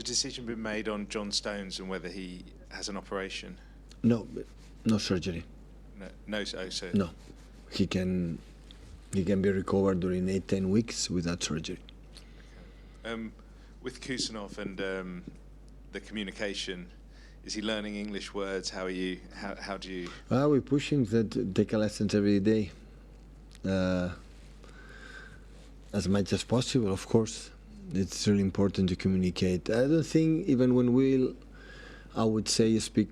the decision been made on John Stones and whether he has an operation? No, no surgery. No. No, he can be recovered during 8-10 weeks without surgery. With Kusanov and the communication, is he learning English words? How are you? How do you? Well, we push him to take lessons every day, as much as possible. Of course, it's really important to communicate. I don't think even when I would say, speak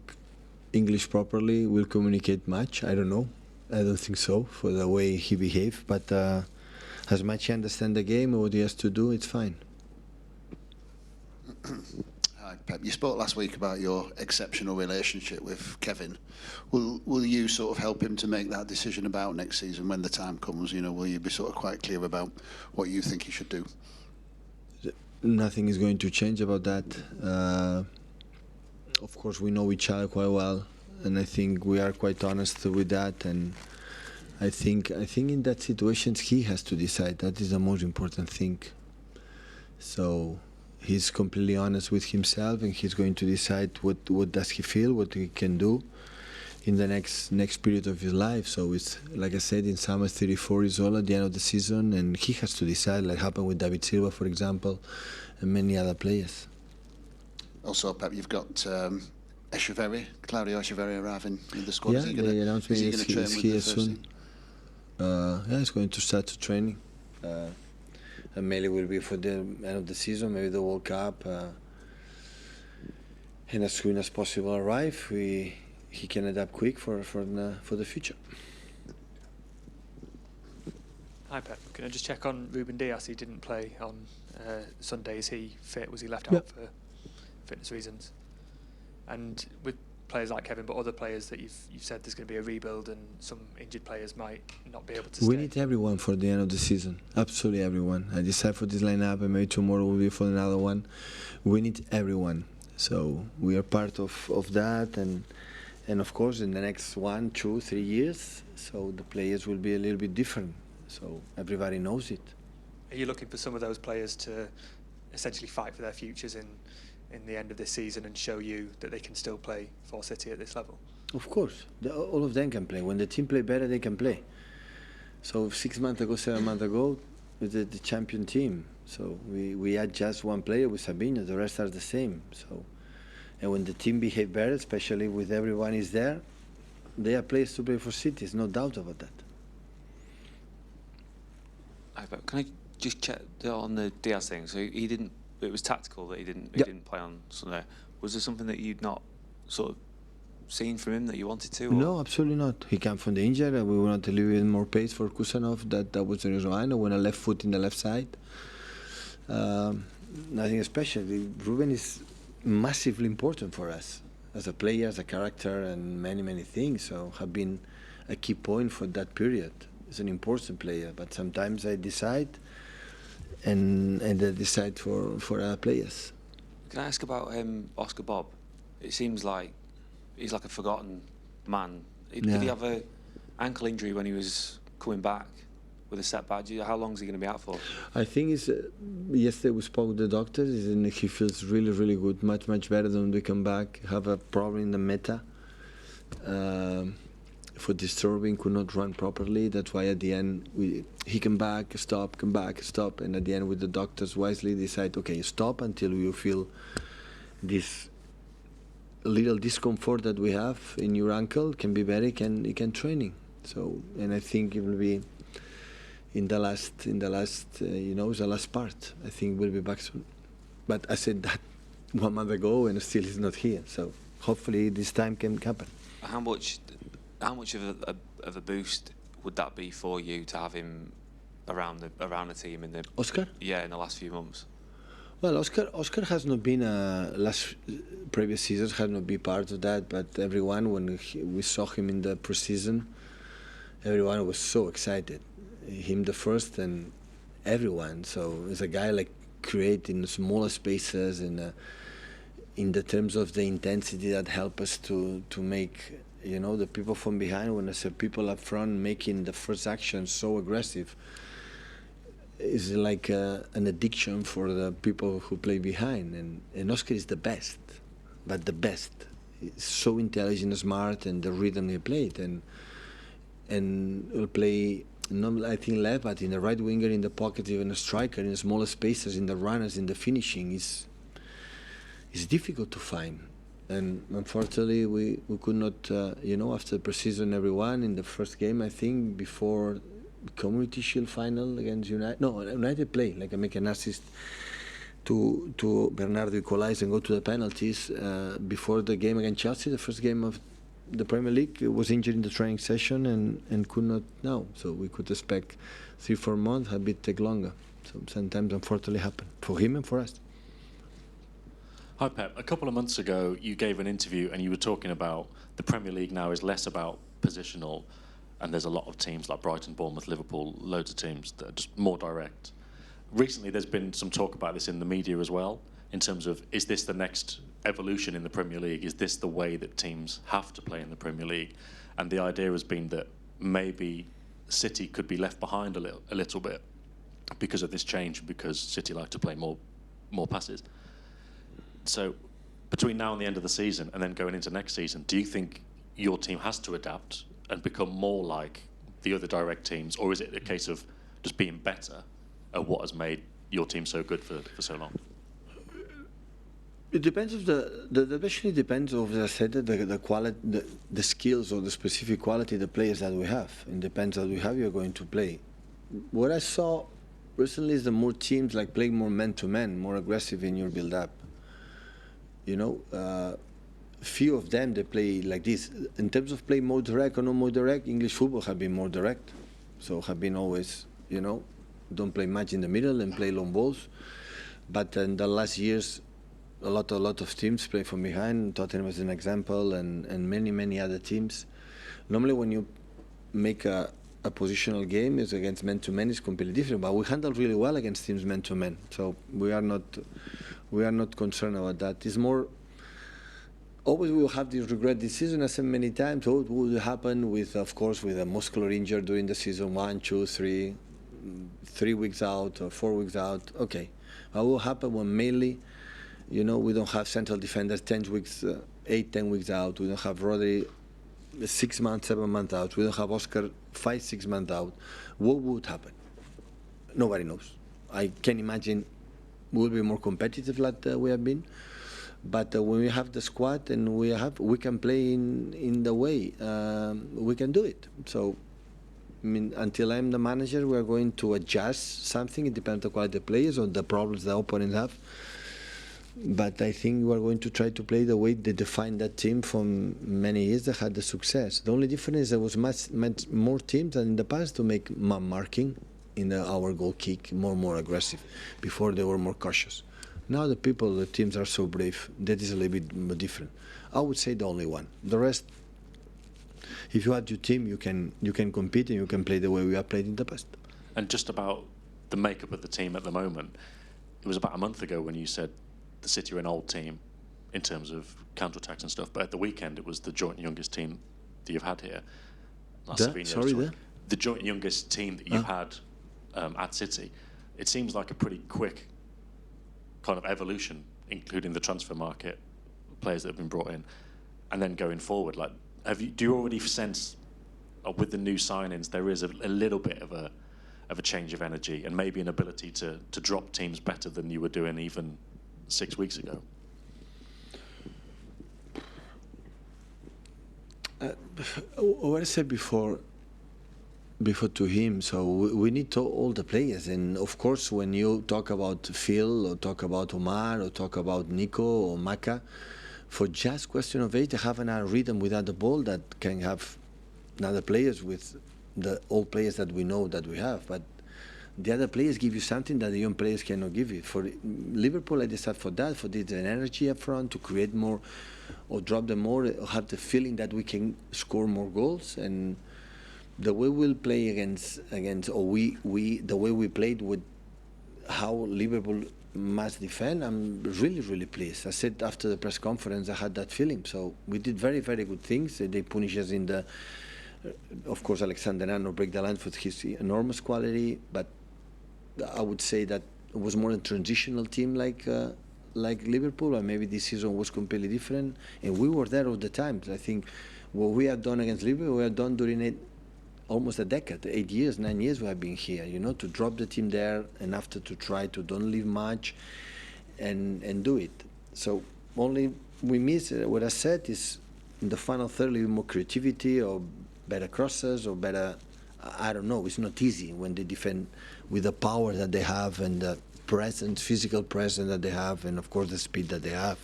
English properly, we'll communicate much. I don't know. I don't think so for the way he behaved. But as much as he understands the game and what he has to do, it's fine. Hi, Pep. You spoke last week about your exceptional relationship with Kevin. Will you sort of help him to make that decision about next season when the time comes? You know, will you be sort of quite clear about what you think he should do? Nothing is going to change about that. Of course, we know each other quite well, and I think we are quite honest with that. And I think in that situation he has to decide. That is the most important thing. So he's completely honest with himself, and he's going to decide what does he feel, what he can do in the next period of his life. So it's, like I said, in summer 34 years old at the end of the season, and he has to decide, like happened with David Silva, for example, and many other players. Also, Pep, you've got Claudio Echeverri arriving in the squad. Yeah, they announced me he's here soon. Yeah, he's going to start the training. And mainly will be for the end of the season, maybe the World Cup. And as soon as possible arrive, he can adapt quick for the future. Hi Pep, can I just check on Ruben Dias? He didn't play on Sunday. Is he fit? Was he left out for fitness reasons? And with players like Kevin, but other players that you've said there's going to be a rebuild and some injured players might not be able to stay. We need everyone for the end of the season, absolutely everyone. I decided for this lineup, and maybe tomorrow will be for another one. We need everyone, so we are part of that, and of course in the next 1, 2, 3 years, so the players will be a little bit different, so everybody knows it. Are you looking for some of those players to essentially fight for their futures in the end of this season and show you that they can still play for City at this level? Of course, all of them can play. When the team play better, they can play. So 6 months ago, 7 months ago, with the champion team, so we had just one player with Sabino, the rest are the same. So, and when the team behave better, especially with everyone is there, they are players to play for City. There's no doubt about that. Can I just check on the Diaz thing? So he didn't. It was tactical that he didn't play on Sunday. Was there something that you'd not sort of seen from him that you wanted to? Or? No, absolutely not. He came from the injury. We wanted to leave more pace for Kusanov. That was the reason why. I know when I left foot in the left side. Nothing special. Ruben is massively important for us as a player, as a character, and many things. So have been a key point for that period. He's an important player, but sometimes I decide. And they decide for other players. Can I ask about Oscar Bobb? It seems like he's like a forgotten man. Did he have an ankle injury when he was coming back with a setback? How long is he going to be out for? I think yesterday we spoke with the doctors, and he feels really good, much better than when we come back. Have a problem in the meta. For disturbing, could not run properly. That's why at the end he come back, stop, and at the end with the doctors wisely decide, okay, stop until you feel this little discomfort that we have in your ankle can be better, you can training. So, and I think it will be in the last the last part. I think we'll be back soon. But I said that 1 month ago, and still he's not here. So hopefully this time can happen. How much of a boost would that be for you to have him around the team in the Oscar? Yeah, in the last few months. Well, Oscar has not been previous seasons has not been part of that, but everyone when we saw him in the preseason, everyone was so excited. Him the first and everyone. So it's a guy like creating smaller spaces and in the terms of the intensity that help us to make. The people from behind, when I say people up front making the first action so aggressive, is like an addiction for the people who play behind, and Oscar is the best, but the best. He's so intelligent, smart, and the rhythm he played, and will play not I think left, but in the right winger, in the pocket, even a striker, in the smaller spaces, in the runners, in the finishing. Is difficult to find, and unfortunately we could not. After pre-season, everyone in the first game, I think before Community Shield final against United. No, United play like I make an assist to Bernardo equalize and go to the penalties before the game against Chelsea, the first game of the Premier League. Was injured in the training session and could not now. So we could expect 3-4 months, a bit take longer. So sometimes unfortunately happen for him and for us. Hi Pep, a couple of months ago you gave an interview and you were talking about the Premier League now is less about positional, and there's a lot of teams like Brighton, Bournemouth, Liverpool, loads of teams that are just more direct. Recently there's been some talk about this in the media as well, in terms of, is this the next evolution in the Premier League? Is this the way that teams have to play in the Premier League? And the idea has been that maybe City could be left behind a little bit because of this change, because City like to play more passes. So between now and the end of the season and then going into next season, do you think your team has to adapt and become more like the other direct teams, or is it a case of just being better at what has made your team so good for so long? It depends of the question. Depends of, as I said, the quality, the skills or the specific quality of the players that we have. It depends that we have. You're going to play. What I saw recently is the more teams like playing more man-to-man, more aggressive in your build-up. Few of them they play like this. In terms of play more direct or no more direct, English football have been more direct. So have been always, don't play much in the middle and play long balls. But in the last years, a lot of teams play from behind. Tottenham is an example, and many other teams. Normally, when you make a positional game is against man-to-man is completely different. But we handle really well against teams man-to-man. So we are not concerned about that. It's more. Always we will have this regret this season. I said many times, what would happen with a muscular injury during the season, 1, 2, 3 weeks out or 4 weeks out. Okay, what will happen when mainly, we don't have central defenders 10 weeks, 8-10 weeks out. We don't have Rodri 6 months, 7 months out. We don't have Oscar 5-6 months out. What would happen? Nobody knows. I can imagine we'll be more competitive like we have been. But when we have the squad and we can play in the way, we can do it. So, until I'm the manager, we are going to adjust something. It depends on the quality of the players or the problems the opponents have. But I think we are going to try to play the way they defined that team for many years that had the success. The only difference is there was much more teams than in the past to make marking in our goal kick more aggressive. Before they were more cautious. Now the teams are so brave. That is a little bit different. I would say the only one. The rest, if you have your team, you can compete and you can play the way we have played in the past. And just about the makeup of the team at the moment, it was about a month ago when you said the City are an old team in terms of counter-attacks and stuff, but at the weekend it was the joint youngest team that you've had here. The joint youngest team that you've had at City. It seems like a pretty quick kind of evolution, including the transfer market, players that have been brought in, and then going forward. Like, do you already sense with the new signings there is a little bit of a change of energy and maybe an ability to drop teams better than you were doing even 6 weeks ago? What I said before to him, so we need all the players, and of course when you talk about Phil or talk about Omar or talk about Nico or Maka, for just question of age, they have another rhythm without the ball that can have other players with the old players that we know that we have, but the other players give you something that the young players cannot give you. For Liverpool, I decided for this energy up front to create more or drop them more, or have the feeling that we can score more goals. And the way we'll play against or the way we played with how Liverpool must defend, I'm really pleased. I said after the press conference I had that feeling. So we did very good things. They punish us in the, of course, Alexander Arnold break the line for his enormous quality, but I would say that it was more a transitional team like Liverpool, and maybe this season was completely different. And we were there all the time. I think what we have done against Liverpool, we have done during almost a decade, 8 years, 9 years we have been here, to drop the team there and after to try to don't leave much and do it. So only we miss, what I said is in the final third, a little more creativity or better crosses or better, I don't know, it's not easy when they defend with the power that they have and the presence, physical presence that they have, and of course the speed that they have.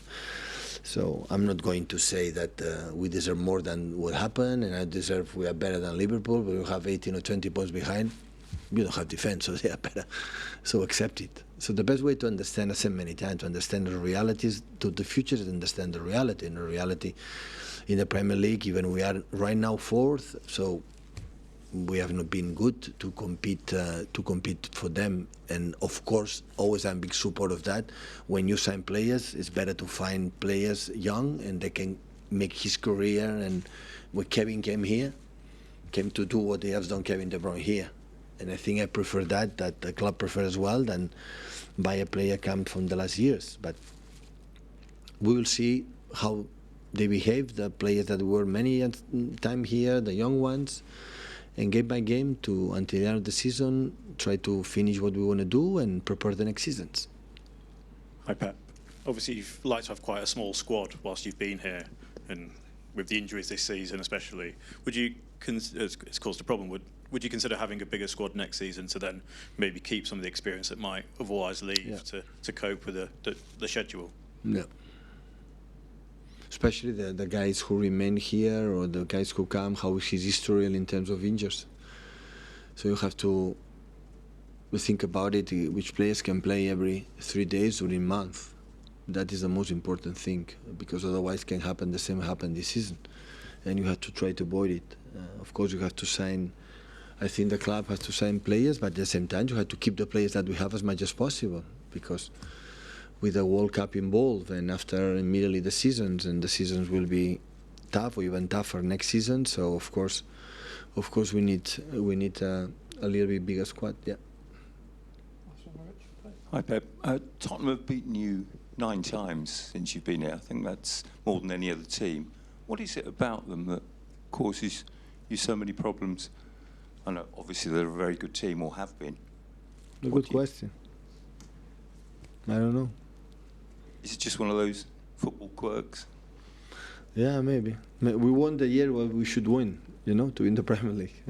So I'm not going to say that we deserve more than what happened, and we are better than Liverpool, but we have 18 or 20 points behind. We don't have defense, so they are better. So accept it. So the best way to understand, I said many times, to understand the realities to the future is to understand the reality. And the reality in the Premier League, even we are right now fourth, so we have not been good to compete for them. And of course, always I'm a big support of that. When you sign players, it's better to find players young and they can make his career. And when Kevin came to do what he has done, Kevin De Bruyne here. And I think I prefer that the club prefers as well than buy a player come from the last years. But we will see how they behave, the players that were many time here, the young ones. And game by game until the end of the season, try to finish what we want to do and prepare the next seasons. Hi, Pep. Obviously, you've liked to have quite a small squad whilst you've been here, and with the injuries this season especially, would you, it's caused a problem, would you consider having a bigger squad next season to then maybe keep some of the experience that might otherwise leave to cope with the schedule? Yeah. Especially the guys who remain here or the guys who come, how is his history in terms of injuries. So you have to think about it, which players can play every 3 days or in a month. That is the most important thing, because otherwise can happen the same happened this season. And you have to try to avoid it. Of course, you have to sign, I think the club has to sign players, but at the same time, you have to keep the players that we have as much as possible, because with the World Cup involved, and after immediately the seasons will be tough or even tougher next season. So of course we need a little bit bigger squad. Yeah. Hi Pep. Tottenham have beaten you 9 times since you've been here. I think that's more than any other team. What is it about them that causes you so many problems? I know obviously they're a very good team, or have been. A good question. I don't know. Is it just one of those football quirks? Yeah, maybe. We won the year where we should win, to win the Premier League.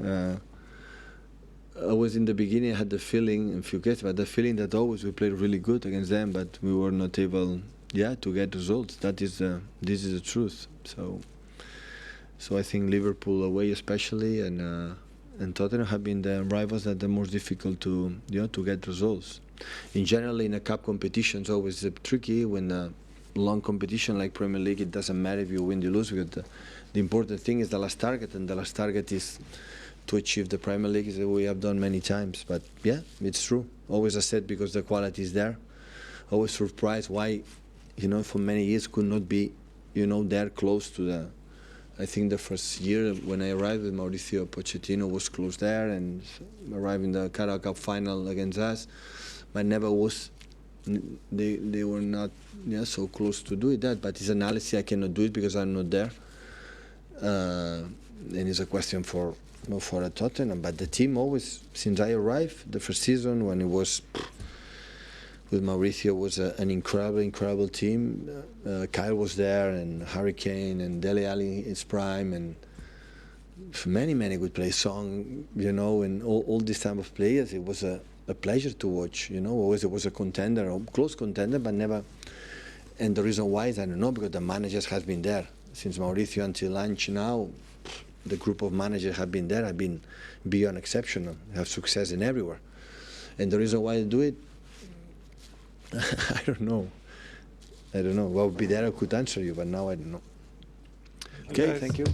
I was in the beginning, I had the feeling, if you get the feeling that always we played really good against them, but we were not able, to get results. This is the truth. So I think Liverpool away especially and Tottenham have been the rivals that are most difficult to get results. In general, in a cup competition, it's always tricky. When a long competition like Premier League, it doesn't matter if you win or lose, because the important thing is the last target, and the last target is to achieve the Premier League, as we have done many times. But yeah, it's true. Always I said, because the quality is there. Always surprised why, for many years could not be, there close to the. I think the first year when I arrived with Mauricio Pochettino was close there, and arrived in the Carabao Cup final against us, but never was. They were not so close to do that. But it's analysis, I cannot do it because I'm not there, and it's a question for a Tottenham. But the team always, since I arrived, the first season when it was with Mauricio, was an incredible team. Kyle was there, and Harry Kane, and Dele Alli in his prime, and many good players. Song, and all these type of players. It was a pleasure to watch. Always it was a contender, a close contender, but never. And the reason why is I don't know, because the managers has been there since Mauricio until lunch now. The group of managers have been there. Have been beyond exceptional. Have success in everywhere. And the reason why they do it, I don't know. Well, be there I could answer you, but now I don't know. Okay, thank you.